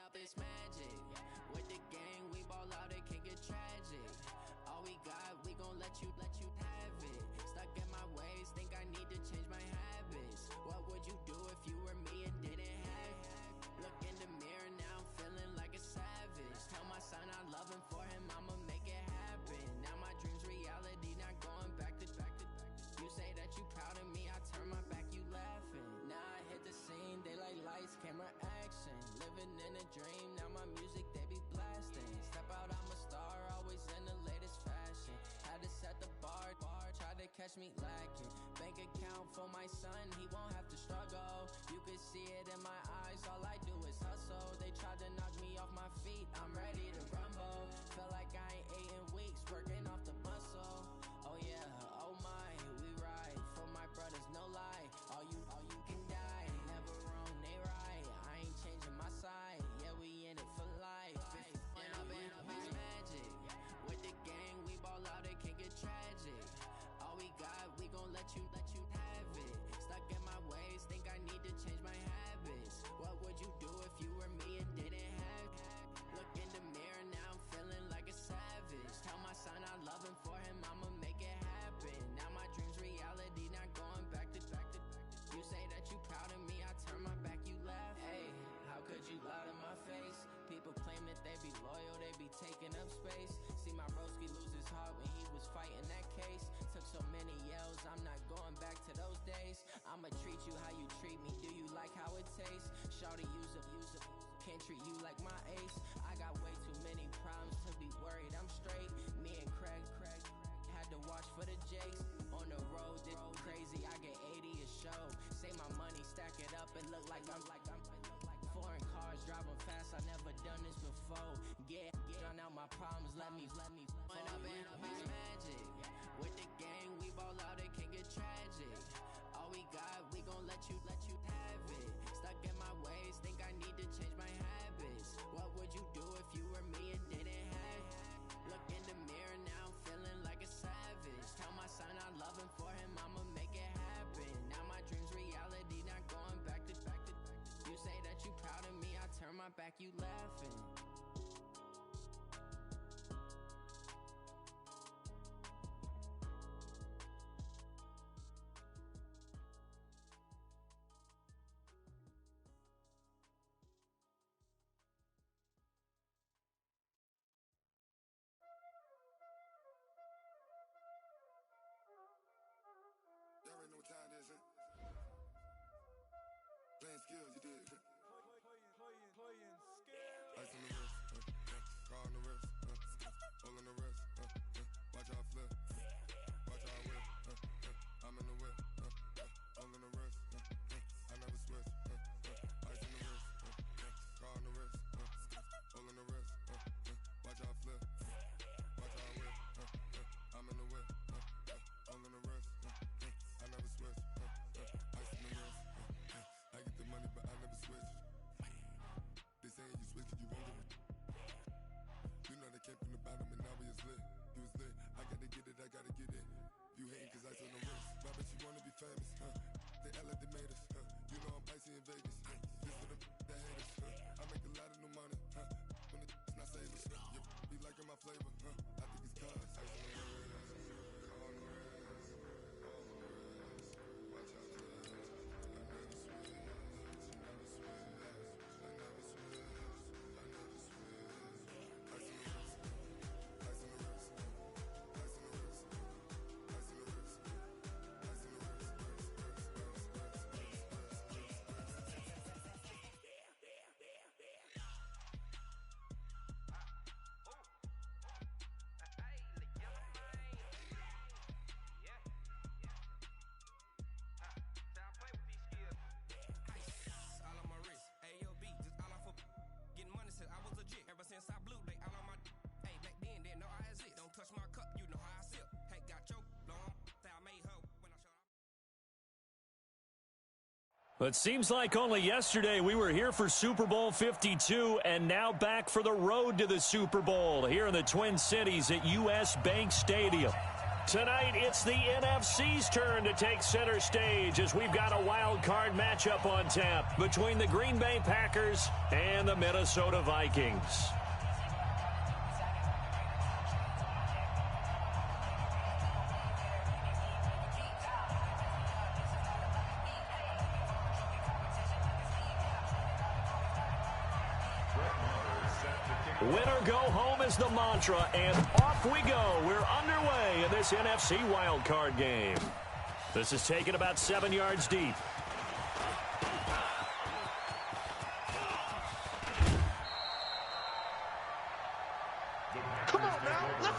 about this magic. With the gang, we ball out, it can get tragic. All we got, we gon' let you have it. Stuck in my ways, think I need to change my habits. What would you do if you were me and didn't have it? Look in the mirror now, I'm feeling like a savage. Tell my son I love him, for him I'ma make it happen. Now my dream's reality, not going back to. You say that you proud of me, I turn my back, you laughing. Now I hit the scene, they like lights, camera, action. Living in a dream, now my music they be blasting. Step out, I'm a star, always in the latest fashion. Had to set the bar, tried to catch me lacking. Bank account for my son, he won't have to struggle. You can see it in my eyes, all I do is hustle. They tried to knock me off my feet, I'm ready to rumble. Felt like I ain't ate in weeks, working off the muscle. Oh yeah, oh my, we ride for my brothers, no lie. All you can die, never wrong, they right. I ain't changing my side, yeah, we in it for life. And I've been magic. With the gang, we ball out, it can get tragic. All we got, we gon' let you have it. Stuck in my ways, think I need to change my habits. What would you do if you were me and didn't have it? Look in the mirror now, I'm feeling like a savage. Tell my son I love him, for him I'ma make it happen. Now my dream's reality, not going back to. You say that you proud of me, I turn my back, you laugh. Hey, how could you lie to my face? People claim that they be loyal, they be taking up space. See my broski lose his heart when he was fighting that case. Took so many yells, I'm not going back to those days. I'ma treat you how you treat me, do you like how it tastes? Shawty, use up, can't treat you like my ace. I got way too many problems to be worried, I'm straight. Me and Craig had to watch for the Jakes. On the road, this crazy, I get 80 a show. Say my money, stack it up and look like I'm foreign cars, driving fast, I never done this before. Get drown out my problems, let me When I've been magic. With the gang, we ball out, it can get tragic. All we got, we gon' let you have it. Stuck in my ways, think I need to change my habits. What would you do if you were me and didn't have it? Look in the mirror now, I'm feeling like a savage. Tell my son I love him, for him I'ma make it happen. Now my dream's reality, not going back to. You say that you proud of me, I turn my back, you laughing. Y'all already know what time it is, huh? Playing skills, you did. Playing skills. Ice on the wrist, car on the wrist, hole in the wrist, watch how I flip, watch how I whip, I'm in the whip, hole in the wrist, I never switch, ice on the wrist, car on the wrist, hole in the wrist, watch how I flip, watch how I whip, I'm in the whip, hole in the wrist, I never switch, ice in the wrist, I get the money but I never switch. They saying you switch it, you won't get it. You know they came from the bottom and now we is lit. You was lit, I gotta get it, I gotta get it. You hating cause ice on the wrist. Why bet you wanna be famous, huh? They act like they made us, huh? You know I'm icy in Vegas, This for them that hate us, I make a lot of new money, When it's not savers, you be liking my flavor, I think it's cause ice on the wrist, on the wrist, on the wrist. Watch out for that. I never switch, I never switch. It seems like only yesterday we were here for Super Bowl 52 and now back for the road to the Super Bowl here in the Twin Cities at US Bank Stadium. Tonight, it's the NFC's turn to take center stage as we've got a wild card matchup on tap between the Green Bay Packers and the Minnesota Vikings. Winner go home is the mantra, and off we go. We're underway in this NFC wildcard game. This is taken about 7 yards deep. Come on now, let's...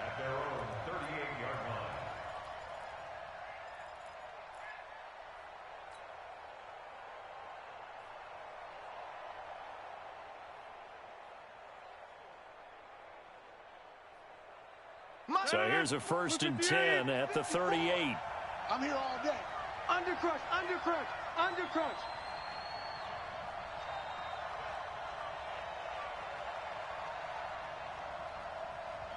At their own 38-yard line. So here's a 1st and 10 at the 38. I'm here all day. Undercrush, undercrush, undercrush.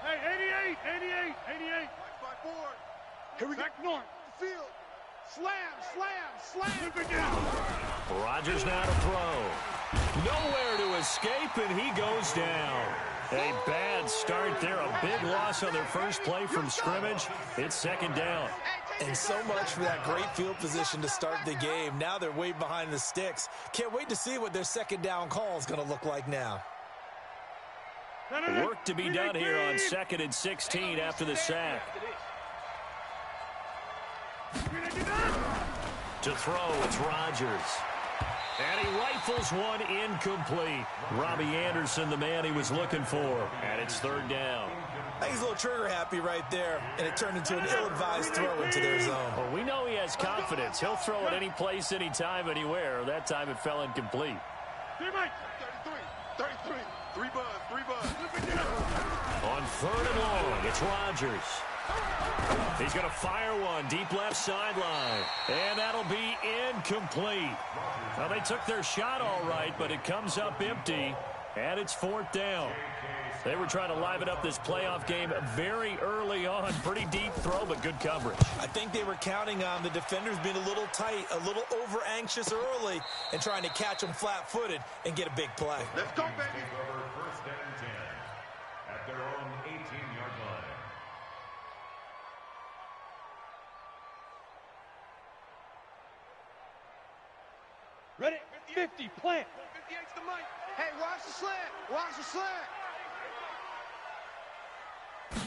Hey, 88, 88, 88. By 4. Here we go. Back north. The field. Slam, slam, slam. Look it down. Rodgers now to throw. Nowhere to escape, and he goes down. A bad start there. A big loss on their first play from scrimmage. It's 2nd down. And so much for that great field position to start the game. Now they're way behind the sticks. Can't wait to see what their 2nd down call is going to look like now. Work to be done here on 2nd and 16 after the sack. To throw, it's Rodgers. And he rifles one incomplete. Robbie Anderson, the man he was looking for. And it's 3rd down. He's a little trigger happy right there, and it turned into an ill-advised throw into their zone. Well, we know he has confidence. He'll throw it any place, anytime, anywhere. That time it fell incomplete. 33. 3 buzz. On 3rd and long, it's Rodgers. He's going to fire one deep left sideline. And that'll be incomplete. Well, they took their shot all right, but it comes up empty. And it's 4th down. They were trying to liven up this playoff game very early on. Pretty deep throw, but good coverage. I think they were counting on the defenders being a little tight, a little over-anxious early, and trying to catch them flat-footed and get a big play. Let's go, baby. Over 1st and 10 at their own 18-yard line. Ready? 50, plant. 58's the mic. Hey, watch the slant. Watch the slant.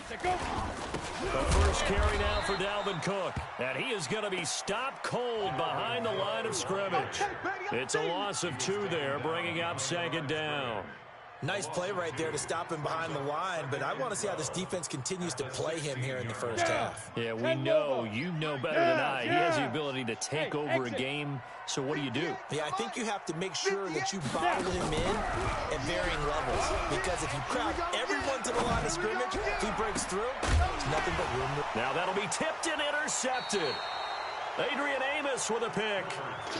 The first carry now for Dalvin Cook. And he is going to be stopped cold behind the line of scrimmage. It's a loss of 2 there, bringing up 2nd down. Nice play right there to stop him behind the line, but I want to see how this defense continues to play him here in the first half. Yeah, we know, you know better than I. He has the ability to take over a game, so what do? Yeah, I think you have to make sure that you bottle him in at varying levels, because if you crowd everyone to the line of scrimmage, if he breaks through, there's nothing but room. Now that'll be tipped and intercepted. Adrian Amos with a pick.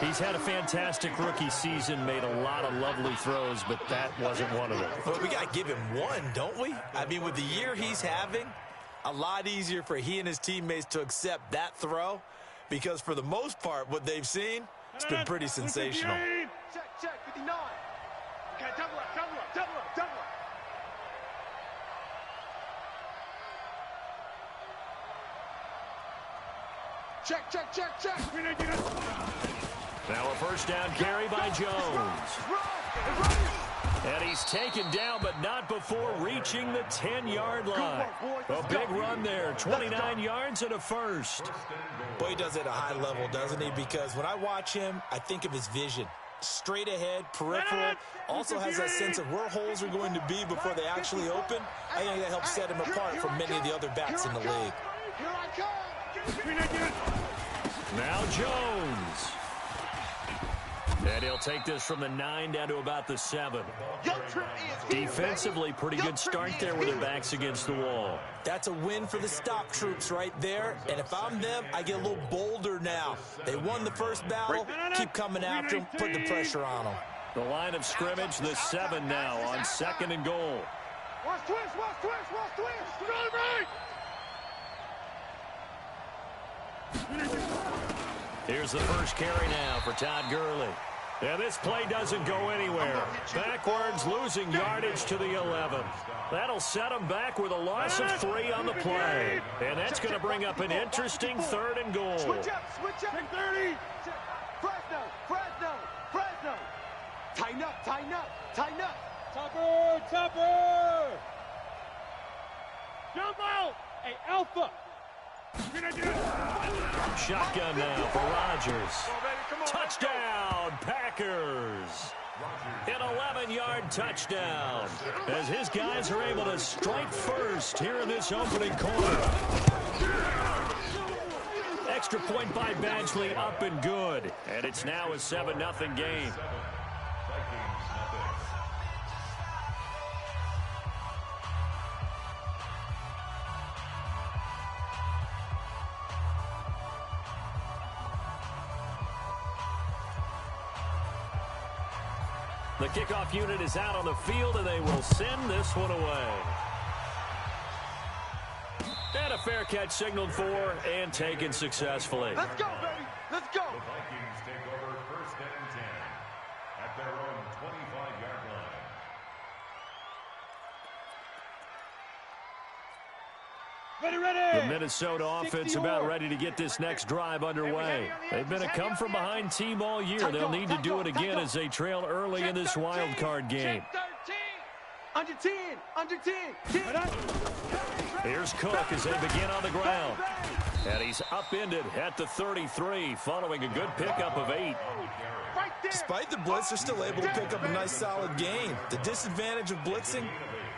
He's had a fantastic rookie season, made a lot of lovely throws, but that wasn't one of them. But we got to give him one, don't we? I mean, with the year he's having, a lot easier for he and his teammates to accept that throw, because for the most part, what they've seen, it's been pretty sensational. Check, 59. Okay, double up. Check. Now a 1st down carry by Jones. And he's taken down, but not before reaching the 10-yard line. A big run there, 29 yards and a first. Boy, he does it at a high level, doesn't he? Because when I watch him, I think of his vision. Straight ahead, peripheral, also has that sense of where holes are going to be before they actually open. I think that helps set him apart from many of the other backs in the league. Now Jones. And he'll take this from the 9 down to about the 7. Defensively, pretty good start there with their backs against the wall. That's a win for the stop troops right there. And if I'm them, I get a little bolder now. They won the first battle. Keep coming after them. Put the pressure on them. The line of scrimmage, the 7 now on 2nd and goal. Watch twist, watch twist, watch twist. Right. Here's the first carry now for Todd Gurley. And this play doesn't go anywhere. Backwards, losing yardage to the 11. That'll set him back with a loss of 3 on the play. And that's going to bring up an interesting 3rd and goal. Switch up, 30. Fresno. Tighten up. Topper. Jump out. Hey, Alpha. Shotgun now for Rodgers. Touchdown, Packers. An 11-yard touchdown as his guys are able to strike first here in this opening quarter. Extra point by Badgley, up and good. And it's now a 7-0 game. The kickoff unit is out on the field, and they will send this one away. And a fair catch signaled for and taken successfully. Let's go, baby. Let's go. The Vikings take over 1st and 10 at their own 25-yard line. Ready. The Minnesota offense about ready to get this next drive underway. They've been a come-from-behind team all year. They'll need to do it again as they trail early in this wild card game. Under 10. Here's Cook as they begin on the ground. And he's upended at the 33 following a good pickup of 8. Despite the blitz, they're still able to pick up a nice solid gain. The disadvantage of blitzing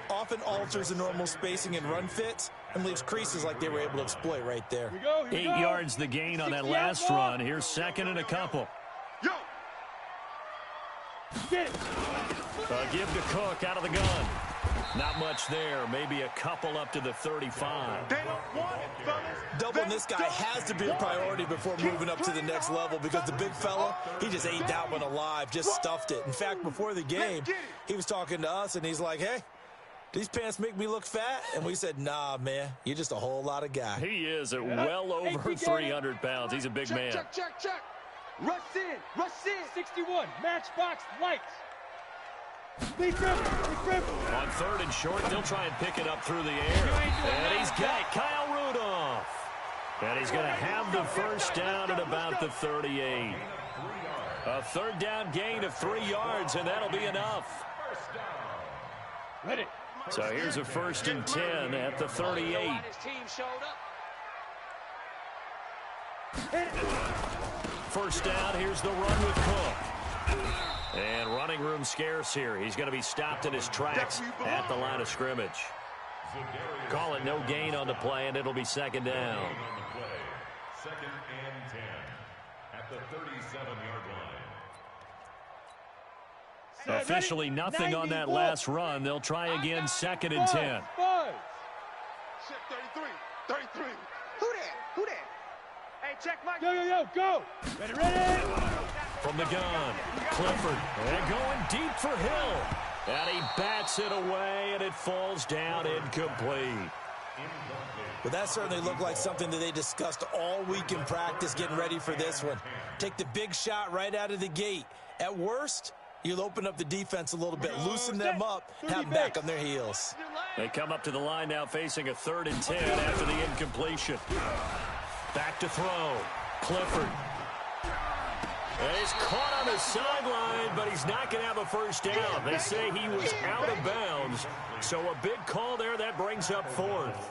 often alters the normal spacing and run fits and leaves creases like they were able to exploit right there. 8 yards the gain on that last run. Here's 2nd and a couple. A give to Cook out of the gun. Not much there. Maybe a couple up to the 35. They don't want it, fellas. Doubling this guy has to be a priority before moving up to the next level because the big fella, he just ate that one alive, just stuffed it. In fact, before the game, he was talking to us, and he's like, hey, these pants make me look fat? And we said, nah, man, you're just a whole lot of guy. He is at well over 300 pounds. He's a big man. Check. Rush in. 61. Matchbox lights. Big grip. On 3rd and short, they'll try and pick it up through the air. And he's got it, Kyle Rudolph. And he's going to have the first down at about the 38. A 3rd down gain of 3 yards, and that'll be enough. Ready. So here's a 1st and 10 at the 38. First down, here's the run with Cook. And running room scarce here. He's going to be stopped in his tracks at the line of scrimmage. Call it no gain on the play, and it'll be 2nd down. 2nd and 10 at the 37-yard line. Officially nothing on that last run. They'll try again 2nd and 10. 33. Who that? Hey, check my... Go. Ready. From the gun, Clifford, and going deep for Hill. And he bats it away, and it falls down incomplete. But that certainly looked like something that they discussed all week in practice getting ready for this one. Take the big shot right out of the gate. At worst, you'll open up the defense a little bit, loosen them up, have them back on their heels. They come up to the line now facing a 3rd and 10 after the incompletion. Back to throw. Clifford. He's caught on the sideline, but he's not going to have a first down. They say he was out of bounds. So a big call there. That brings up fourth.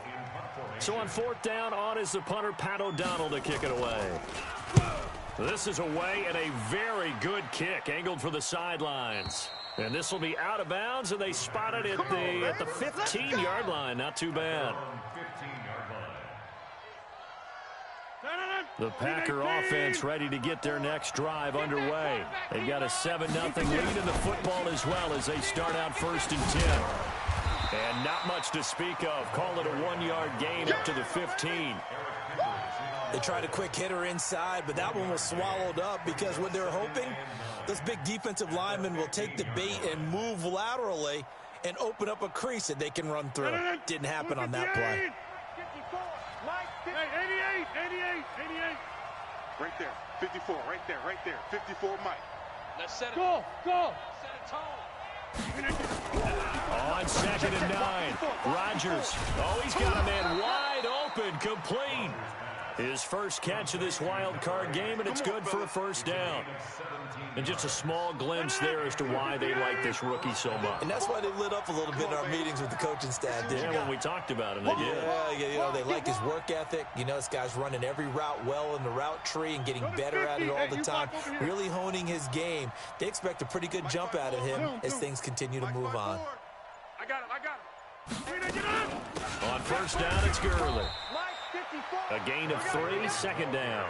So on fourth down, on is the punter, Pat O'Donnell, to kick it away. This is away and a very good kick, angled for the sidelines. And this will be out of bounds, and they spot it at the 15-yard line. Not too bad. The Packer offense ready to get their next drive underway. They've got a 7-0 lead in the football as well as they start out 1st and 10. And not much to speak of. Call it a 1-yard gain up to the 15. They tried a quick hitter inside, but that one was swallowed up because what they're hoping, those big defensive linemen will take the bait and move laterally and open up a crease that they can run through. Didn't happen on that play. Hey, 88. Right there, 54, right there, 54, Mike. Let's set it. Go. Set a tone. On 2nd and 9, Rodgers. Oh, he's got a man wide open, complete. His first catch of this wild card game, and it's good for a first down. And just a small glimpse there as to why they like this rookie so much. And that's why they lit up a little bit in our meetings with the coaching staff, didn't when we talked about him, they did. Yeah, you know, they like his work ethic. You know, this guy's running every route well in the route tree and getting better at it all the time, really honing his game. They expect a pretty good jump out of him as things continue to move on. I got him. On first down, it's Gurley. A gain of 3, 2nd down.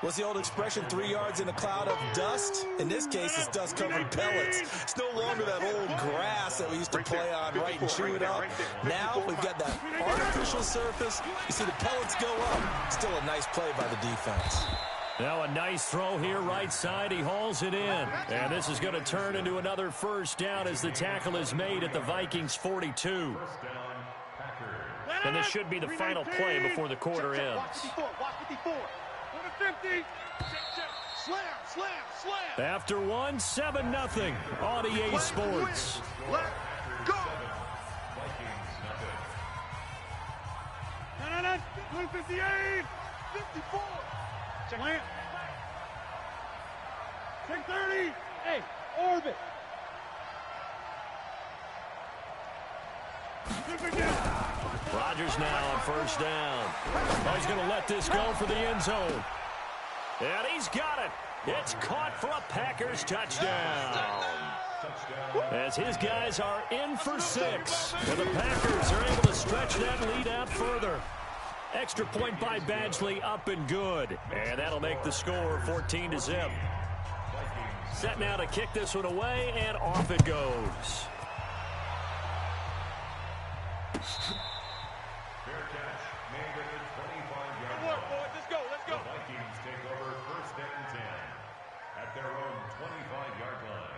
What's the old expression, 3 yards in a cloud of dust? In this case, it's dust-covered pellets. It's no longer that old grass that we used to play on, right, and chew it up. Now we've got that artificial surface. You see the pellets go up. Still a nice play by the defense. Now a nice throw here, right side. He hauls it in. And this is going to turn into another first down as the tackle is made at the Vikings 42. And this should be the final play before the quarter ends. After one, 7-0 on EA Sports. Let go. 58, 54. Slant. 630. Hey, orbit. Rodgers now on first down. Oh, he's going to let this go for the end zone. And he's got it. It's caught for a Packers touchdown. As his guys are in for 6. And the Packers are able to stretch that lead out further. Extra point by Badgley, up and good. And that'll make the score 14-0. Set now to kick this one away, and off it goes. Fair catch made at the 25-yard line. Good work, boys. Let's go. The Vikings take over 1st and 10 at their own 25-yard line.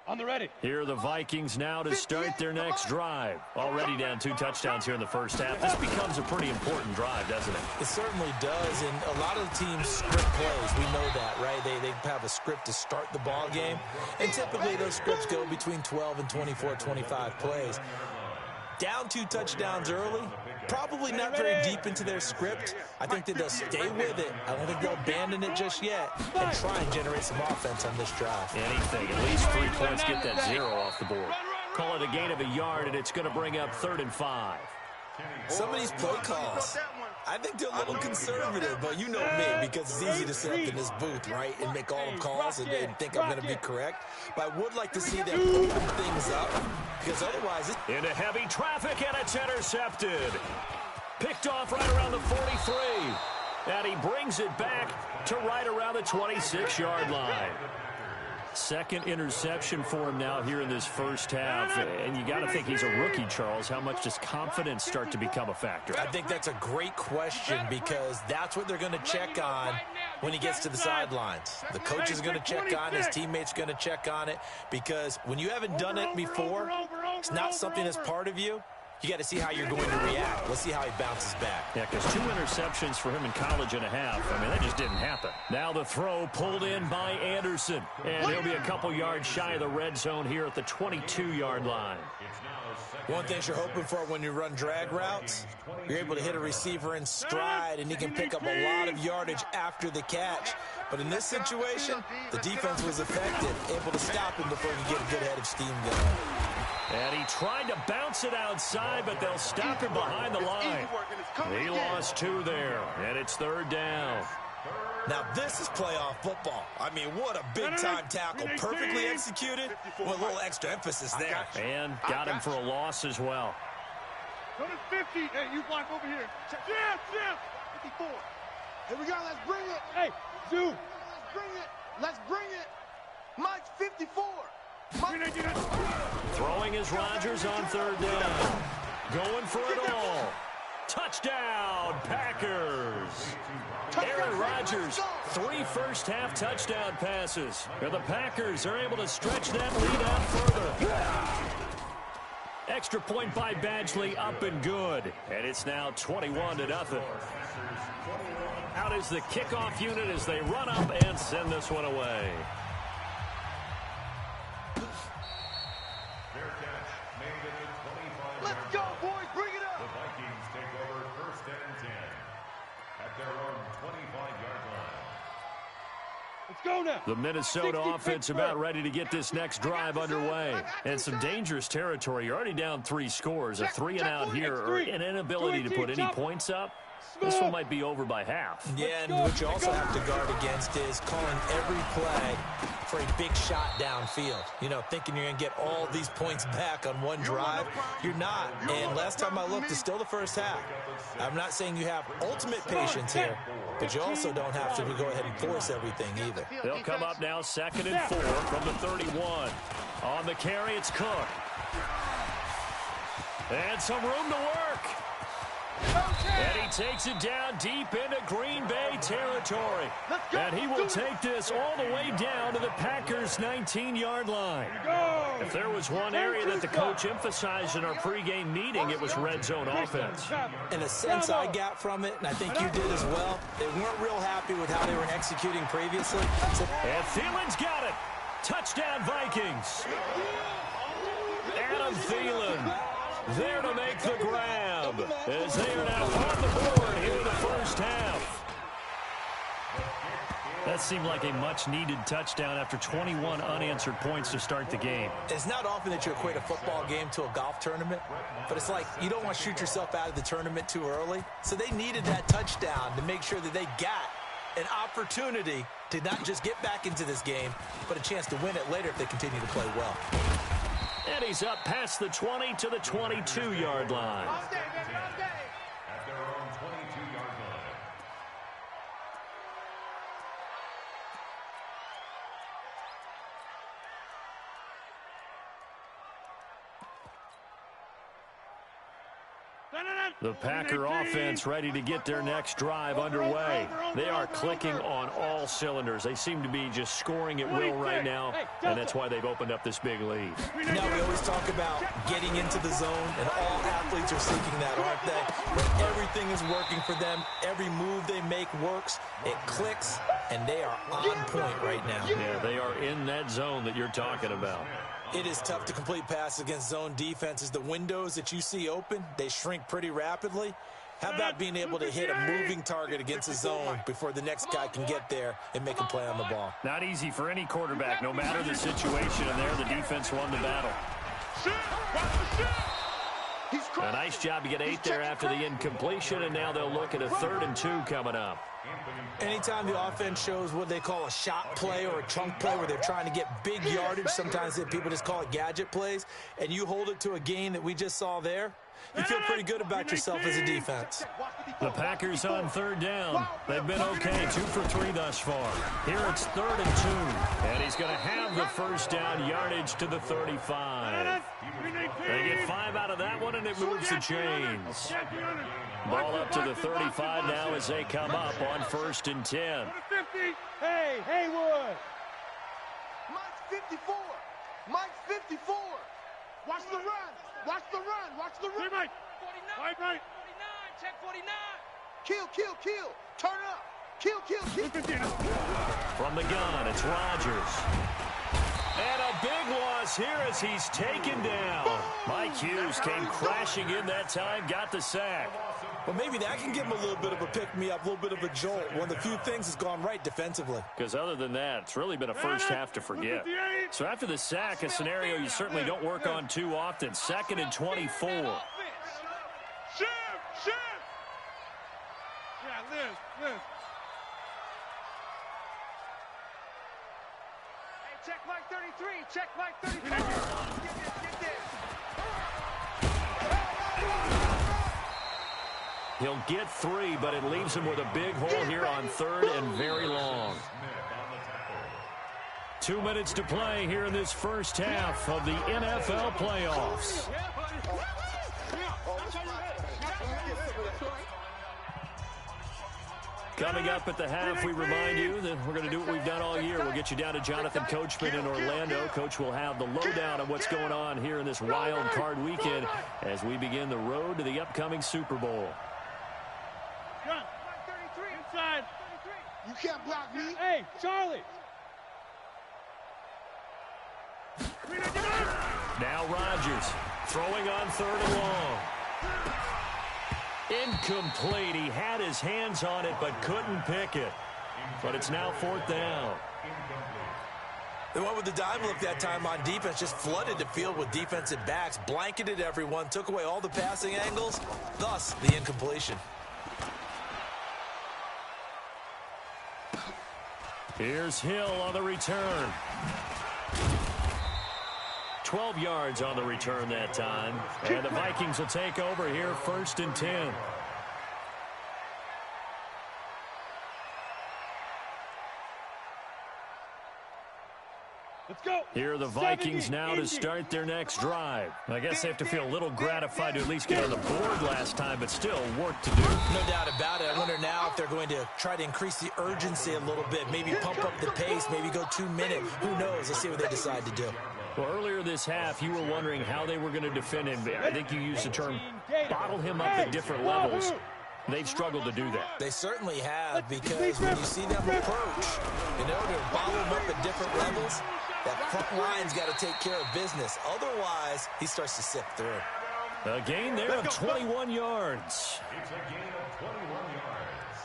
On the ready. Here are the Vikings now to start their next drive. Already down 2 touchdowns here in the first half. This becomes a pretty important drive, doesn't it? It certainly does, and a lot of the teams script plays. We know that, right? They have a script to start the ball game, and typically those scripts go between 12 and 24, 25 plays. Down 2 touchdowns early, probably not very deep into their script. I think that they'll stay with it. I don't think they'll abandon it just yet and try and generate some offense on this drive. Anything, at least 3 points, get that 0 off the board. Call it a gain of a yard, and it's going to bring up 3rd and 5. Some of these play calls, I think they're a little conservative, but you know me, because it's easy to sit up in this booth, right, and make all the calls and think I'm going to be correct. But I would like to see them open things up, because otherwise... Into heavy traffic, and it's intercepted. Picked off right around the 43. And he brings it back to right around the 26-yard line. Second interception for him now here in this first half. And you got to think he's a rookie, Charles. How much does confidence start to become a factor? I think that's a great question, because that's what they're going to check on when he gets to the sidelines. The coach is going to check on it. His teammates going to check on it, because when you haven't done it before, it's not something that's part of you. you got to see how you're going to react. Let's see how he bounces back. Yeah, because 2 interceptions for him in college and a half. I mean, that just didn't happen. Now the throw pulled in by Anderson. And he'll be a couple yards shy of the red zone here at the 22-yard line. One thing you're hoping for when you run drag routes, you're able to hit a receiver in stride, and he can pick up a lot of yardage after the catch. But in this situation, the defense was effective, able to stop him before he could get a good head of steam going. And he tried to bounce it outside, but they'll stop him behind the line. He lost 2 there, and it's 3rd down. Now this is playoff football. I mean, what a big-time tackle. Perfectly executed with a little extra emphasis there. And got him for a loss as well. Go to 50. Hey, you block over here. Jim. 54. Here we go. Let's bring it. Hey, Zoo. Let's bring it. Let's bring it. Mike, 54. Throwing is Rodgers on 3rd down. Going for it all. Touchdown, Packers. Aaron Rodgers, 3 first-half touchdown passes. And the Packers are able to stretch that lead out further. Extra point by Badgley, up and good. And it's now 21-0. Out is the kickoff unit as they run up and send this one away. Let's go, boys. Bring it up. The Vikings take over 1st and 10 at their own 25-yard line. Let's go now. The Minnesota offense about ready to get this next drive underway. And some dangerous territory. You're already down 3 scores. A 3-and-out here or an inability to put any points up. This one might be over by half. Yeah, and what you also have to guard against is calling every play for a big shot downfield. You know, thinking you're going to get all these points back on one drive. You're not. And last time I looked, it's still the first half. I'm not saying you have ultimate patience here, but you also don't have to go ahead and force everything either. They'll come up now 2nd and 4 from the 31. On the carry, it's Cook. And some room to work. And he takes it down deep into Green Bay territory. And he will take this all the way down to the Packers' 19-yard line. If there was one area that the coach emphasized in our pregame meeting, it was red zone offense. And a sense I got from it, and I think you did as well, they weren't real happy with how they were executing previously. And Thielen's got it. Touchdown, Vikings. Adam Thielen there to make the grab as they are now on the board here in the first half. That seemed like a much-needed touchdown after 21 unanswered points to start the game. It's not often that you equate a football game to a golf tournament, but it's like you don't want to shoot yourself out of the tournament too early. So they needed that touchdown to make sure that they got an opportunity to not just get back into this game, but a chance to win it later if they continue to play well. And he's up past the 20 to the 22-yard line. At their own 22-yard line. The Packer offense ready to get their next drive underway. They are clicking on all cylinders. They seem to be just scoring at will right now, and that's why they've opened up this big lead. Now, we always talk about getting into the zone, and all athletes are seeking that, aren't they? But everything is working for them. Every move they make works. It clicks, and they are on point right now. Yeah, they are in that zone that you're talking about. It is tough to complete passes against zone defenses. The windows that you see open, they shrink pretty rapidly. How about being able to hit a moving target against a zone before the next guy can get there and make a play on the ball? Not easy for any quarterback, no matter the situation, and there the defense won the battle. A nice job to get 8 there after the incompletion, and now they'll look at a 3rd and 2 coming up. Anytime the offense shows what they call a shot play or a chunk play where they're trying to get big yardage, sometimes people just call it gadget plays, and you hold it to a gain that we just saw there, you feel pretty good about yourself as a defense. The Packers on 3rd down. They've been okay, 2 for 3 thus far. Here it's 3rd and 2, and he's going to have the first down yardage to the 35. They get 5 out of that one, and it moves the chains. Ball up to the 35 now as they come up on 1st and 10. Hey, Haywood. Mike's 54. Mike's 54. Watch the run. Watch the run. Watch the run. Right. 49. Right. 49. Check 49. Kill. Turn up. Kill. From the gun, it's Rodgers. And a big loss here as he's taken down. Mike Hughes came crashing in that time, got the sack. Well, maybe that can give him a little bit of a pick-me-up, a little bit of a jolt. One of the few things that's gone right defensively. Because other than that, it's really been a first half to forget. So after the sack, a scenario you certainly don't work on too often. 2nd and 24. Shift. Yeah, Liz. Hey, check Mike 33. Check Mike 33. Get this. He'll get 3, but it leaves him with a big hole here on 3rd and very long. 2 minutes to play here in this first half of the NFL playoffs. Coming up at the half, we remind you that we're going to do what we've done all year. We'll get you down to Jonathan Coachman in Orlando. Coach will have the lowdown of what's going on here in this wild card weekend as we begin the road to the upcoming Super Bowl. Inside. You can't block me. Hey, Charlie. Now Rodgers throwing on 3rd and long. Incomplete. He had his hands on it but couldn't pick it. But it's now 4th down. They went with the dime look that time on defense, just flooded the field with defensive backs, blanketed everyone, took away all the passing angles, thus the incompletion. Here's Hill on the return. 12 yards on the return that time. And the Vikings will take over here 1st and 10. Let's go. Here are the Vikings now to start their next drive. I guess they have to feel a little gratified to at least get on the board last time, but still work to do. No doubt about it. I wonder now if they're going to try to increase the urgency a little bit, maybe pump up the pace, maybe go 2 minutes. Who knows? Let's see what they decide to do. Well, earlier this half, you were wondering how they were going to defend him. I think you used the term bottle him up at different levels. They've struggled to do that. They certainly have, because when you see them approach, you know, they're bottle him up at different levels. That front line's got to take care of business. Otherwise, he starts to sift through. A gain there of 21 yards. It's a gain of 21 yards.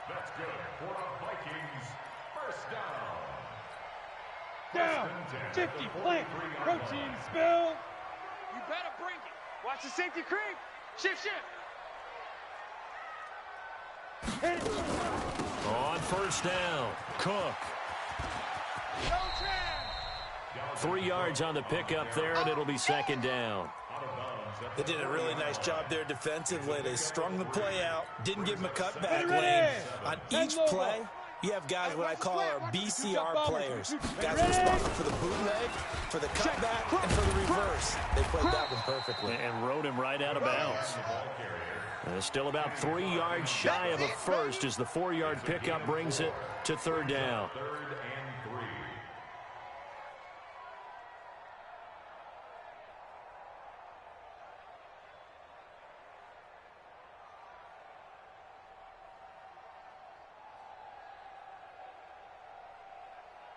That's good for the Vikings. First down. Down. 50 plant. Protein spill. You better bring it. Watch the safety creep. Shift. On 1st down, Cook. 3 yards on the pickup there, and it'll be 2nd down. They did a really nice job there defensively. They strung the play out, didn't give him a cutback lane. On each play, you have guys what I call our BCR players. Guys responsible for the bootleg, for the cutback, and for the reverse. They played that one perfectly. And rode him right out of bounds. And it's still about 3 yards shy of a first as the 4-yard pickup brings it to 3rd down. 3rd and 3.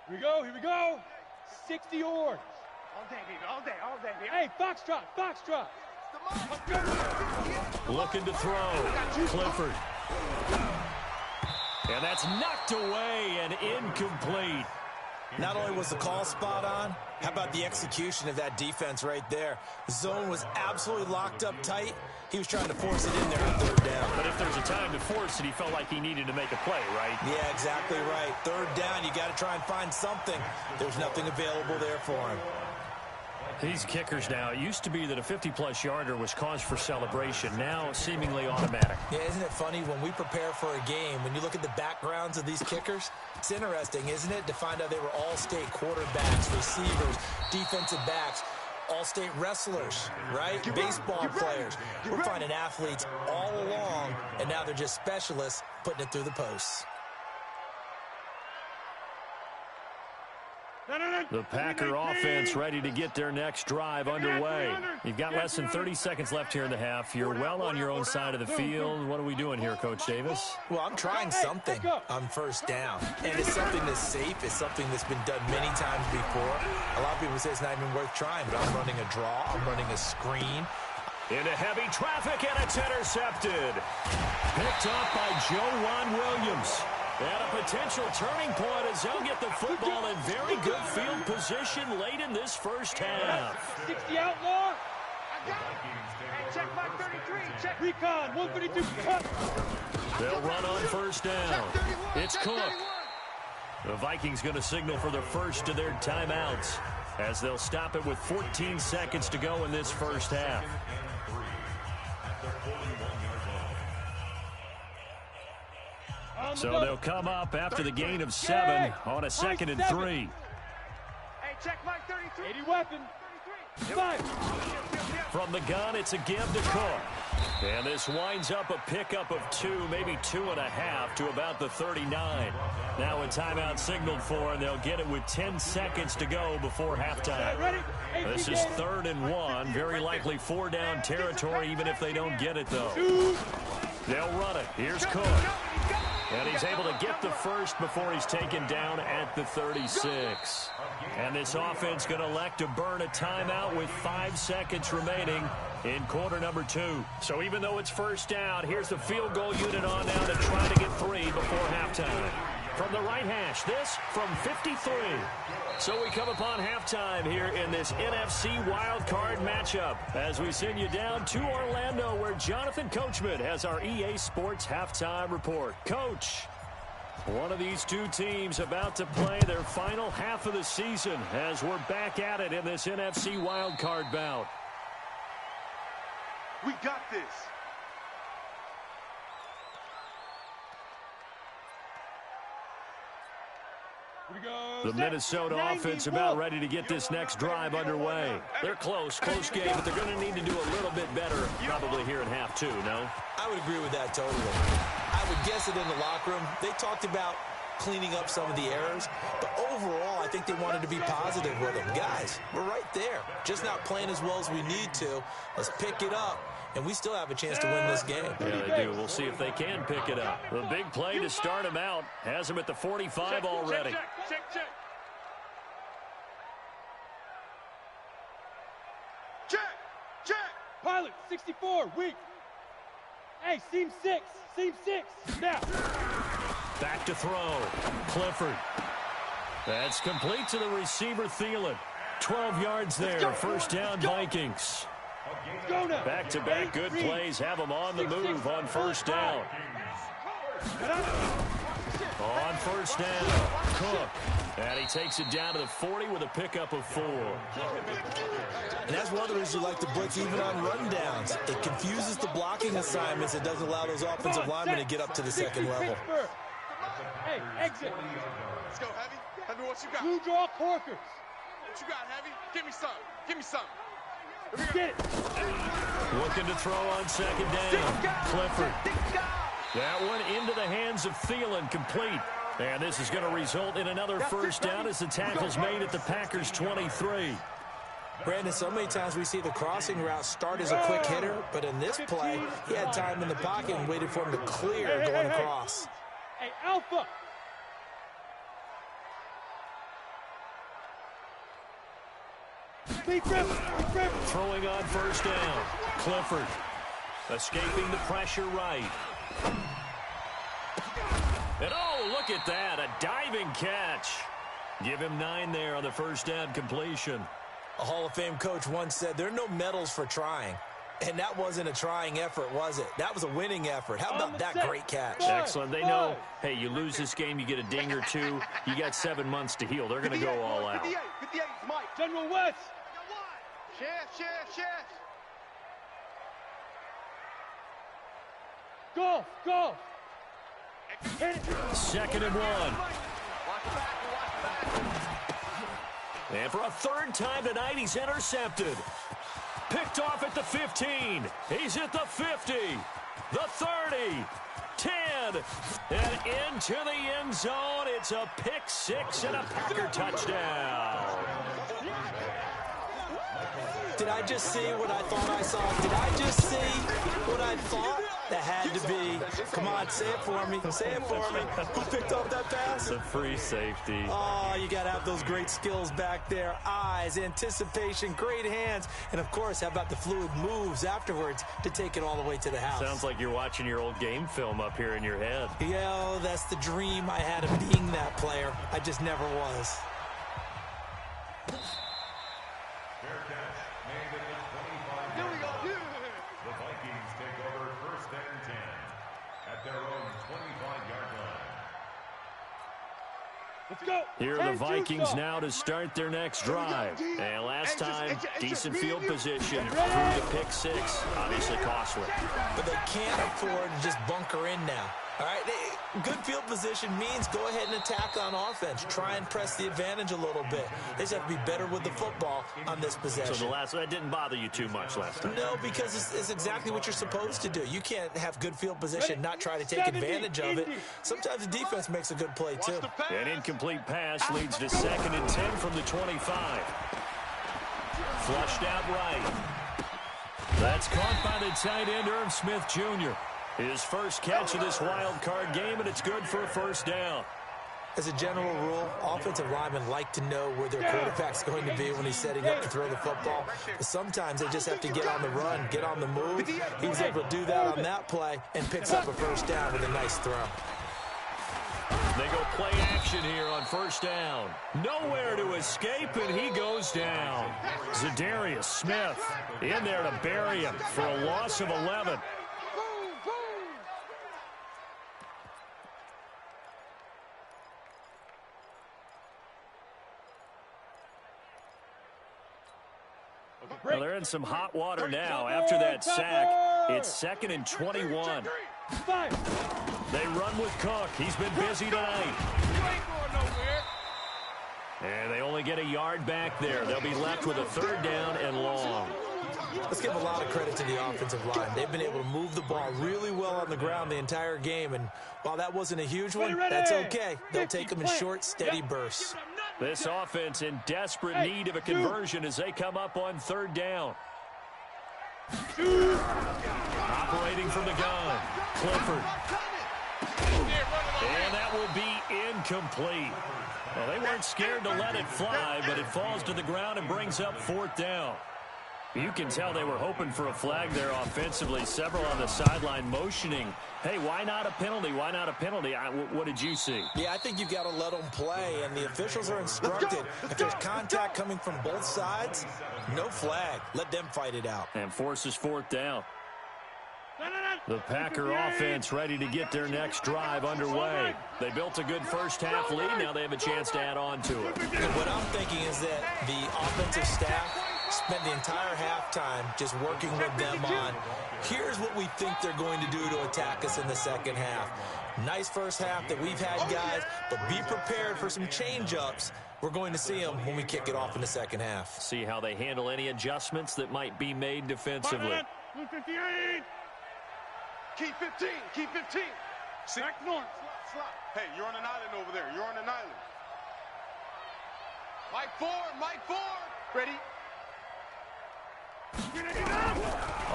Here we go. 60 yards. All day, baby. Hey, Foxtrot. Looking to throw. Clifford. And that's knocked away and incomplete. Not only was the call spot on, how about the execution of that defense right there? The zone was absolutely locked up tight. He was trying to force it in there on 3rd down. But if there's a time to force it, he felt like he needed to make a play, right? Yeah, exactly right. 3rd down, you got to try and find something. There's nothing available there for him. These kickers now, it used to be that a 50-plus yarder was cause for celebration. Now, seemingly automatic. Yeah, isn't it funny when we prepare for a game, when you look at the backgrounds of these kickers, it's interesting, isn't it, to find out they were all-state quarterbacks, receivers, defensive backs, all-state wrestlers, right? Baseball players. We're finding athletes all along, and now they're just specialists putting it through the posts. The Packer offense ready to get their next drive underway. You've got less than 30 seconds left here in the half. You're well on your own side of the field. What are we doing here, Coach Davis? Well, I'm trying something on first down. And it's something that's safe. It's something that's been done many times before. A lot of people say it's not even worth trying, but I'm running a draw. I'm running a screen. Into heavy traffic, and it's intercepted. Picked up by Joe Williams. And a potential turning point as they'll get the football in very good field position late in this first half. 60 outlaw. I got it. Hey, check my 33. Check recon 132. They'll run on first down. It's Cook. The Vikings going to signal for the first of their timeouts as they'll stop it with 14 seconds to go in this first half. So they'll come up after the gain of 7 on a 2nd and 3. Hey, check my 33. 80 weapon. 5. From the gun, it's a give to Cook. And this winds up a pickup of 2, maybe 2.5 to about the 39. Now a timeout signaled for, and they'll get it with 10 seconds to go before halftime. This is 3rd and 1, very likely 4-down territory, even if they don't get it, though. They'll run it. Here's Cook. And he's able to get the first before he's taken down at the 36. And this offense going to elect to burn a timeout with 5 seconds remaining in quarter number 2. So even though it's first down, here's the field goal unit on now to try to get 3 before halftime. From the right hash, this from 53. So we come upon halftime here in this NFC wildcard matchup as we send you down to Orlando where Jonathan Coachman has our EA Sports halftime report. Coach, one of these two teams about to play their final half of the season as we're back at it in this NFC wildcard bout. We got this. The Minnesota offense about ready to get this next drive underway. They're close game, but they're going to need to do a little bit better probably here in half 2, no? I would agree with that totally. I would guess it in the locker room. They talked about cleaning up some of the errors, but overall, I think they wanted to be positive with them. Guys, we're right there. Just not playing as well as we need to. Let's pick it up, and we still have a chance to win this game. Yeah, they do. We'll see if they can pick it up. The big play to start him out has him at the 45 already. Check. Pilot, 64, weak. Hey, seam 6. Now. Back to throw. Clifford. That's complete to the receiver, Thielen. 12 yards there. First down, Vikings. Back-to-back good plays have them on the move on first down. On first down, Cook. And he takes it down to the 40 with a pickup of 4. And that's one of the reasons you like to blitz even on rundowns. It confuses the blocking assignments. It doesn't allow those offensive linemen to get up to the second level. Hey, exit. Let's go, Heavy. Heavy, what you got? Blue draw corkers. What you got, Heavy? Give me some. Get it. Looking to throw on second down. Clifford. That one into the hands of Thielen, complete. And this is going to result in another first down as the tackle's made at the Packers' 23. Brandon, so many times we see the crossing route start as a quick hitter, but in this play, he had time in the pocket and waited for him to clear going across. Hey, Alpha. Throwing on first down. Clifford escaping the pressure right. And oh, look at that, a diving catch. Give him 9 there on the first down completion. A Hall of Fame coach once said there are no medals for trying. And that wasn't a trying effort, was it? That was a winning effort. How about that great catch? Excellent. They know, hey, you lose this game, you get a ding or 2. You got 7 months to heal. They're going to go all out. 58 is Mike. General West. Chef. Golf. Second and 1. And for a third time tonight, he's intercepted. Picked off at the 15. He's at the 50. The 30. 10. in. And into the end zone. It's a pick six and a Packer touchdown. Did I just see what I thought I saw? Did I just see what I thought? That had to be. Come on, say it for me. Say it for me. Who picked up that pass? The free safety. Oh, you got to have those great skills back there. Eyes, anticipation, great hands. And, of course, how about the fluid moves afterwards to take it all the way to the house? Sounds like you're watching your old game film up here in your head. Yeah, that's the dream I had of being that player. I just never was. The Vikings take over first and 10 at their own 25-yard line. Let's go. Here are the Vikings now to start their next drive. And last time, decent field position, threw the pick six, obviously costly. But they can't afford to just bunker in now. All right, good field position means go ahead and attack on offense. Try and press the advantage a little bit. They just have to be better with the football on this possession. So that didn't bother you too much last time? No, because it's exactly what you're supposed to do. You can't have good field position, not try to take advantage of it. Sometimes the defense makes a good play, too. An incomplete pass leads to 2nd and 10 from the 25. Flushed out right. That's caught by the tight end, Irv Smith Jr. His first catch of this wild card game, and it's good for a first down. As a general rule, offensive linemen like to know where their quarterback's going to be when he's setting up to throw the football. But sometimes they just have to get on the run, get on the move. He was able to do that on that play and picks up a first down with a nice throw. They go play action here on first down. Nowhere to escape, and he goes down. Zadarius Smith in there to bury him for a loss of 11. Well, they're in some hot water now. After that sack, it's 2nd and 21. They run with Cook. He's been busy tonight. And they only get a yard back there. They'll be left with a 3rd down and long. Let's give a lot of credit to the offensive line. They've been able to move the ball really well on the ground the entire game. And while that wasn't a huge one, that's okay. They'll take them in short, steady bursts. This offense in desperate need of a conversion as they come up on 3rd down. Operating from the gun, Clifford. And that will be incomplete. Well, they weren't scared to let it fly, but it falls to the ground and brings up 4th down. You can tell they were hoping for a flag there offensively. Several on the sideline motioning, hey, why not a penalty? Why not a penalty? What did you see? Yeah, I think you've got to let them play, and the officials are instructed. If there's contact coming from both sides, no flag. Let them fight it out. And forces 4th down. The Packer offense ready to get their next drive underway. They built a good first half lead. Now they have a chance to add on to it. And what I'm thinking is that the offensive staff spent the entire halftime just working with them on, here's what we think they're going to do to attack us in the second half. Nice first half that we've had, guys, but be prepared for some change-ups. We're going to see them when we kick it off in the second half. See how they handle any adjustments that might be made defensively. 58. Keep 15. Keep 15. Back north. Slot. Hey, you're on an island over there. You're on an island. Mike Ford. Mike Ford. Ready.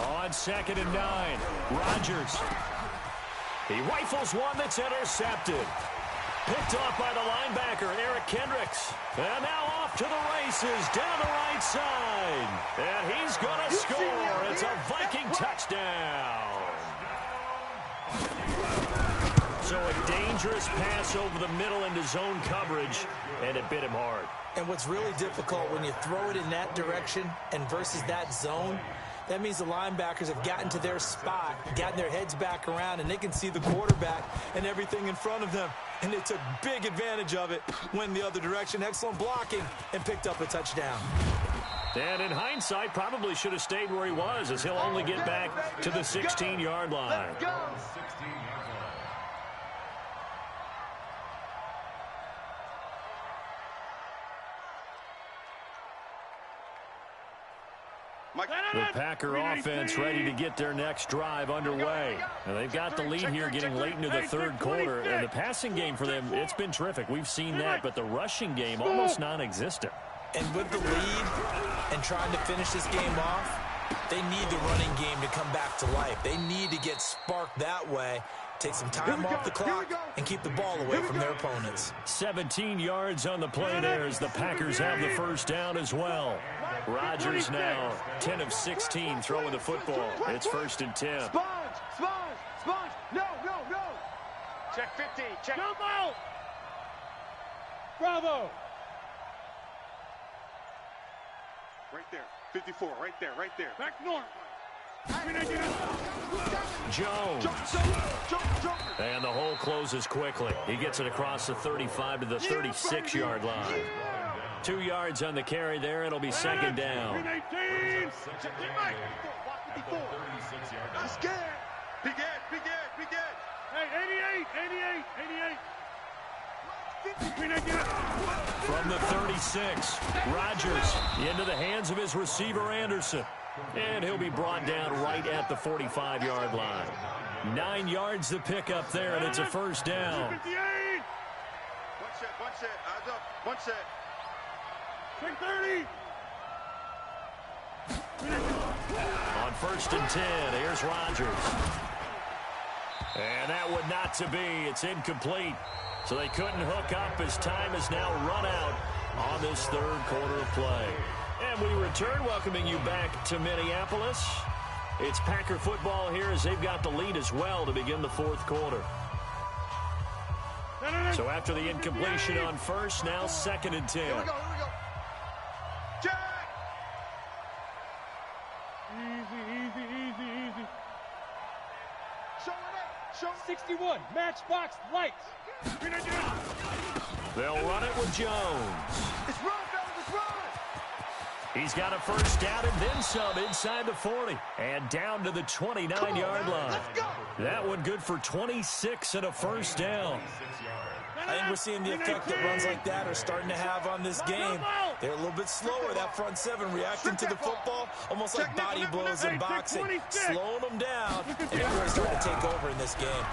On 2nd and 9, Rodgers. He rifles one that's intercepted. Picked off by the linebacker, Eric Kendricks. And now off to the races down the right side. And he's going to score. It's a Viking touchdown. So a dangerous pass over the middle into zone coverage, and it bit him hard. And what's really difficult when you throw it in that direction and versus that zone, that means the linebackers have gotten to their spot, gotten their heads back around, and they can see the quarterback and everything in front of them. And they took big advantage of it, went the other direction, excellent blocking, and picked up a touchdown. And in hindsight, probably should have stayed where he was, as he'll only get back to the 16-yard line. The Packer offense ready to get their next drive underway. And they've got the lead here getting late into the third quarter. And the passing game for them, it's been terrific. We've seen that, but the rushing game almost non-existent. And with the lead and trying to finish this game off, they need the running game to come back to life. They need to get sparked that way, take some time off the clock, and keep the ball away from their opponents. 17 yards on the play there as the Packers have the first down as well. Rodgers now 10 of 16 throwing the football. It's 1st and 10. Sponge. No. Check 50. Check. Jump out. Bravo. Right there. 54. Right there. Back north. Jones. And the hole closes quickly. He gets it across the 35 to the 36-yard line. 2 yards on the carry there. It'll be 2nd down. 18. I'm scared. Big Ed. Hey, 88. From the 36, Rodgers into the hands of his receiver, Anderson. And he'll be brought down right at the 45-yard line. 9 yards to pick up there, and it's a 1st down. 58. One set. Eyes up. One set. 30. On 1st and 10, here's Rodgers. And that would not to be. It's incomplete. So they couldn't hook up as time has now run out on this third quarter of play. And we return, welcoming you back to Minneapolis. It's Packer football here as they've got the lead as well to begin the 4th quarter. So after the incompletion on 1st, now 2nd and 10. Here we go. Jack! Easy. Show 61. Matchbox lights. They'll run it with Jones. It's run, fellas. It's run. He's got a 1st down and then some inside the 40. And down to the 29-yard line. Let's go. That one good for 26 and a 1st down. I think we're seeing the effect that runs like that are starting to have on this game. They're a little bit slower, that front seven, reacting to the football, almost like body blows in boxing, slowing them down, and they're really starting to take over in this game.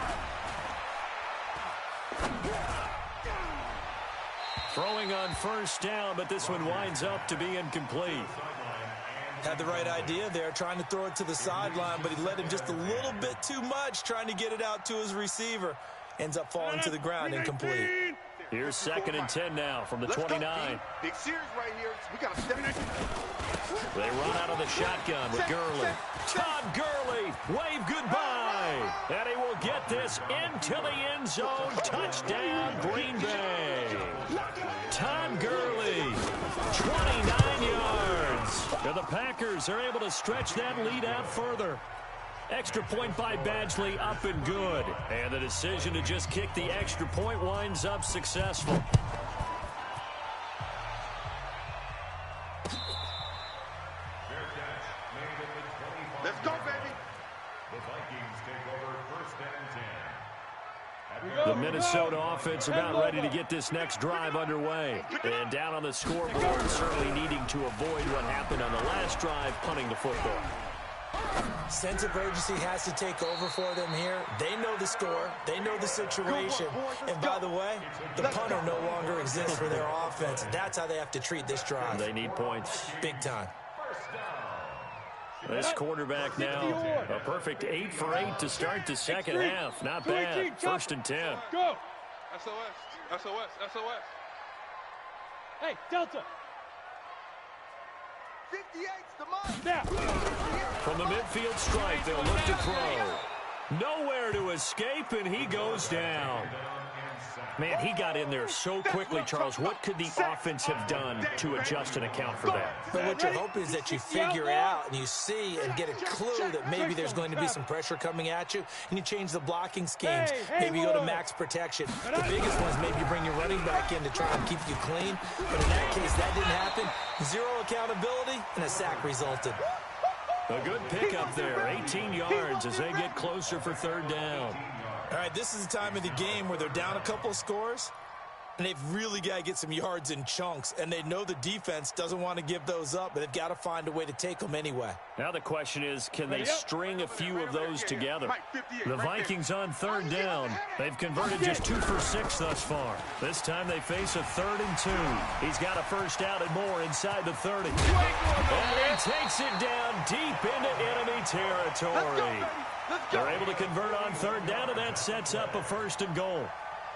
Throwing on 1st down, but this one winds up to be incomplete. Had the right idea there, trying to throw it to the sideline, but he let him just a little bit too much, trying to get it out to his receiver. Ends up falling to the ground, incomplete. Here's 2nd and 10 now from the 29. Big series right here. We got to step in. They run out of the shotgun with Gurley. Todd Gurley, wave goodbye. And he will get this into the end zone. Touchdown, Green Bay. Todd Gurley, 29 yards. And the Packers are able to stretch that lead out further. Extra point by Badgley, up and good. And the decision to just kick the extra point winds up successful. Let's go, baby. The Vikings take over 1st and 10. The Minnesota offense about ready to get this next drive underway. And down on the scoreboard, certainly needing to avoid what happened on the last drive, punting the football. Sense of urgency has to take over for them here. They know the score. They know the situation. And by the way, the punter no longer exists for their offense. That's how they have to treat this drive. They need points. Big time. This quarterback now, a perfect 8 for 8 to start the second half. Not bad. 1st and 10. Go. SOS. Hey, Delta. 58's the mark. Now. From the midfield stripe, they'll look to throw. Nowhere to escape, and he goes down. Man, he got in there so quickly, Charles. What could the offense have done to adjust and account for that? But what you're hoping is that you figure out and you see and get a clue that maybe there's going to be some pressure coming at you, and you change the blocking schemes. Maybe you go to max protection. The biggest one is maybe you bring your running back in to try and keep you clean. But in that case, that didn't happen. Zero accountability, and a sack resulted. A good pickup there. 18 yards as they get closer for 3rd down. All right, this is the time of the game where they're down a couple of scores. And they've really got to get some yards in chunks, and they know the defense doesn't want to give those up, but they've got to find a way to take them anyway. Now the question is, can they string a few of those together? The Vikings on third down. They've converted just 2 for 6 thus far. This time they face a 3rd and 2. He's got a first down and more inside the 30. And he takes it down deep into enemy territory. They're able to convert on third down, and that sets up a 1st and goal.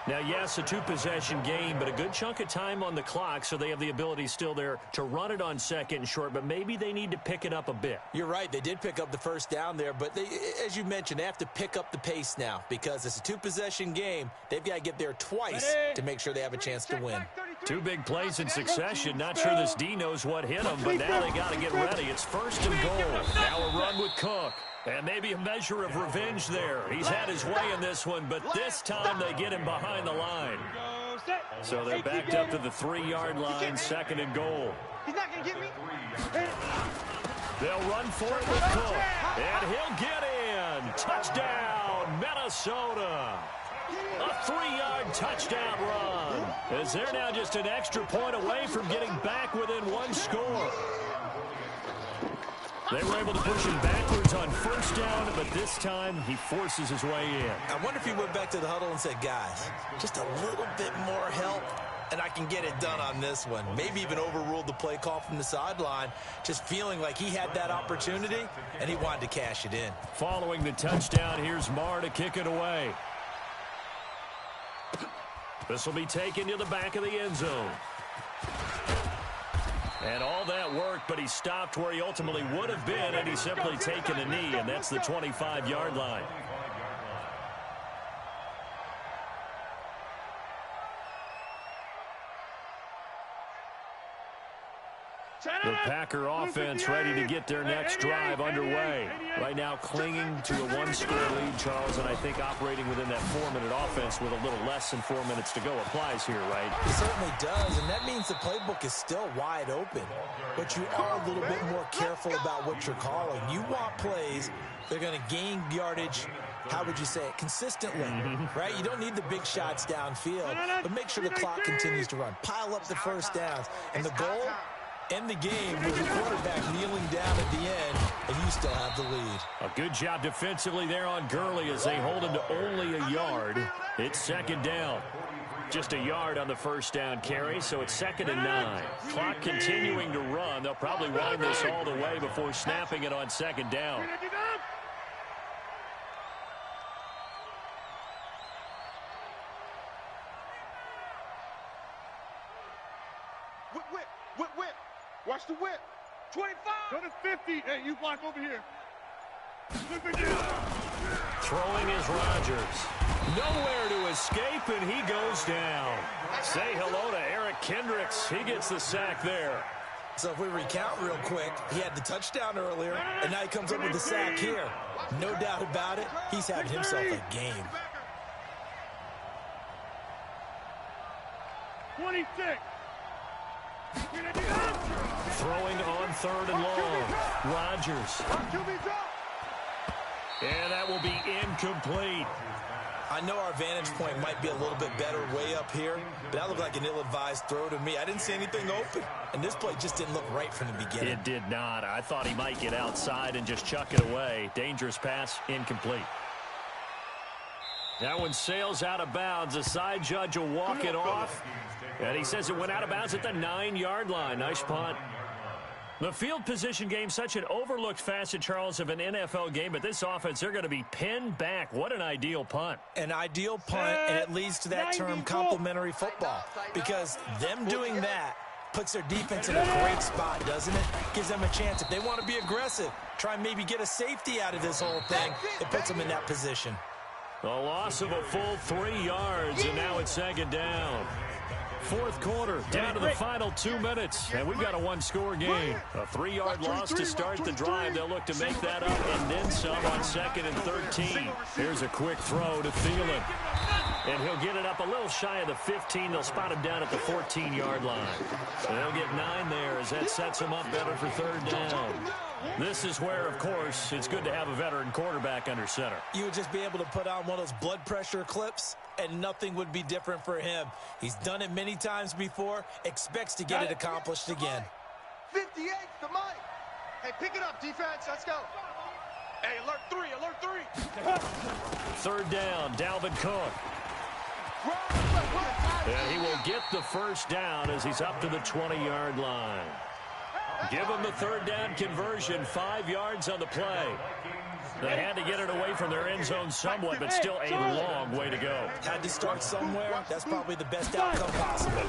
Now, yes, a 2-possession game, but a good chunk of time on the clock, so they have the ability still there to run it on 2nd and short, but maybe they need to pick it up a bit. You're right. They did pick up the first down there, but they, as you mentioned, they have to pick up the pace now because it's a 2-possession game. They've got to get there twice to make sure they have a chance to win. 2 big plays in succession. Not sure this D knows what hit them, but now they got to get ready. It's 1st and goal. Now a run with Cook. And maybe a measure of revenge there. He's had his way in this one, but this time they get him behind the line. So they're backed up to the 3-yard line, 2nd and goal. He's not going to get me. They'll run for it with Cook, and he'll get in. Touchdown, Minnesota. A 3-yard touchdown run, as they're now just an extra point away from getting back within 1 score. They were able to push him backwards on first down, but this time he forces his way in. I wonder if he went back to the huddle and said, guys, just a little bit more help, and I can get it done on this one. Maybe even overruled the play call from the sideline, just feeling like he had that opportunity, and he wanted to cash it in. Following the touchdown, here's Marr to kick it away. This will be taken to the back of the end zone. And all that worked, but he stopped where he ultimately would have been, and he's simply taken a knee, and that's the 25-yard line. The Packer offense ready to get their next drive underway. Right now clinging to a 1-score lead, Charles, and I think operating within that 4-minute offense with a little less than 4 minutes to go applies here, right? It certainly does, and that means the playbook is still wide open. But you are a little bit more careful about what you're calling. You want plays they're going to gain yardage, how would you say it, consistently, right? You don't need the big shots downfield, but make sure the clock continues to run. Pile up the first downs, and the goal, end the game with your quarterback kneeling down at the end, and you still have the lead. A good job defensively there on Gurley as they hold him to only a yard. It's 2nd down. Just a yard on the first down carry, so it's 2nd and 9. Clock continuing to run. They'll probably wind this all the way before snapping it on 2nd down. Whip. Watch the whip. 25. Go to 50. Hey, you block over here. Throwing is Rodgers. Nowhere to escape, and he goes down. Say hello to Eric Kendricks. He gets the sack there. So if we recount real quick, he had the touchdown earlier, and now he comes up with the sack here. No doubt about it, he's having himself a game. 26. Throwing on 3rd and long. Rodgers. And that will be incomplete. I know our vantage point might be a little bit better way up here, but that looked like an ill-advised throw to me. I didn't see anything open, and this play just didn't look right from the beginning. It did not. I thought he might get outside and just chuck it away. Dangerous pass, incomplete. That one sails out of bounds. The side judge will walk it off, and he says it went out of bounds at the 9-yard line. Nice punt. The field position game, such an overlooked facet, Charles, of an NFL game, but this offense, they're going to be pinned back. What an ideal punt. An ideal punt, and it leads to that term complementary football, because them doing that puts their defense in a great spot, doesn't it? Gives them a chance. If they want to be aggressive, try and maybe get a safety out of this whole thing, it puts them in that position. A loss of a full 3 yards, and now it's 2nd down. 4th quarter, down to the final 2 minutes, and we've got a 1-score game. A 3-yard loss to start the drive. They'll look to make that up and then some on 2nd and 13. Here's a quick throw to Thielen, and he'll get it up a little shy of the 15. They'll spot him down at the 14-yard line. And they'll get 9 there as that sets them up better for 3rd down. This is where, of course, it's good to have a veteran quarterback under center. You would just be able to put on one of those blood pressure clips and nothing would be different for him. He's done it many times before, expects to get it accomplished again. 58's the mic. Hey, pick it up, defense. Let's go. Hey, alert 3, alert 3. Third down, Dalvin Cook. And he will get the first down as he's up to the 20-yard line. Give him the third down conversion, 5 yards on the play. They had to get it away from their end zone somewhat, but still a long way to go. Had to start somewhere. That's probably the best outcome possible.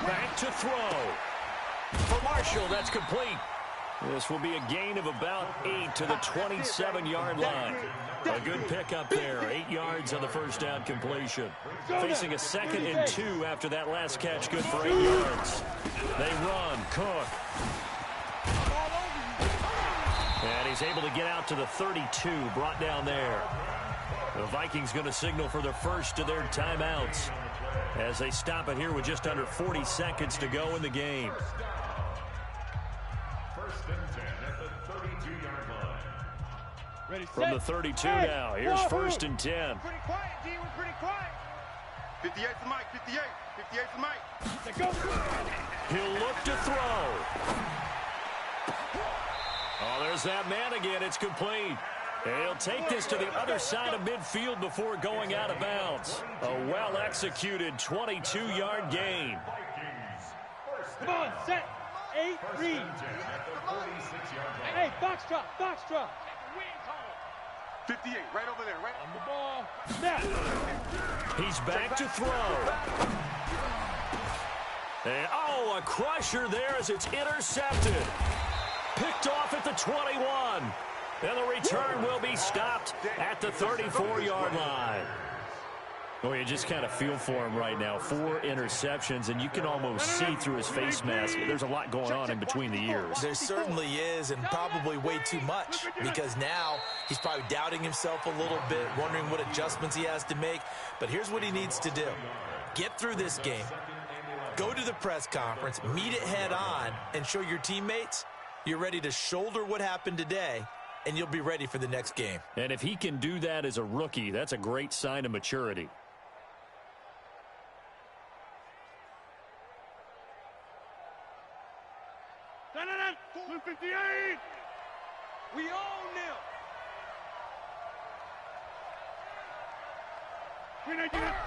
Back to throw. For Marshall, that's complete. This will be a gain of about 8 to the 27-yard line. A good pickup there, 8 yards on the first down completion. Facing a 2nd and 2 after that last catch, good for 8 yards. They run, Cook. And he's able to get out to the 32, brought down there. The Vikings going to signal for the first of their timeouts as they stop it here with just under 40 seconds to go in the game. First and 10 at the 32-yard line. Ready, From the 32 now, here's first and 10. Pretty quiet, D. We're pretty quiet. 58's the mic, 58. 58's the mic. Let's go. He'll look to throw. Oh, there's that man again. It's complete. And he'll take this to the other side of midfield before going out of bounds. A well-executed 22-yard gain. Come on, set. 8, read. Hey, box drop, box drop. 58, right over there, right? On the ball. Snap. He's back to throw. And, oh, a crusher there as it's intercepted. Picked off at the 21. And the return will be stopped at the 34-yard line. Well, you just kind of feel for him right now. 4 interceptions, and you can almost see through his face mask. There's a lot going on in between the ears. There certainly is, and probably way too much, because now he's probably doubting himself a little bit, wondering what adjustments he has to make. But here's what he needs to do. Get through this game. Go to the press conference, meet it head on, and show your teammates you're ready to shoulder what happened today, and you'll be ready for the next game. And if he can do that as a rookie, that's a great sign of maturity. Dun-dun-dun. 258. We own them.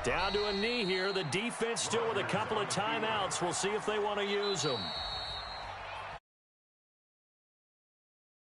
Down to a knee here. The defense still with a couple of timeouts. We'll see if they want to use them.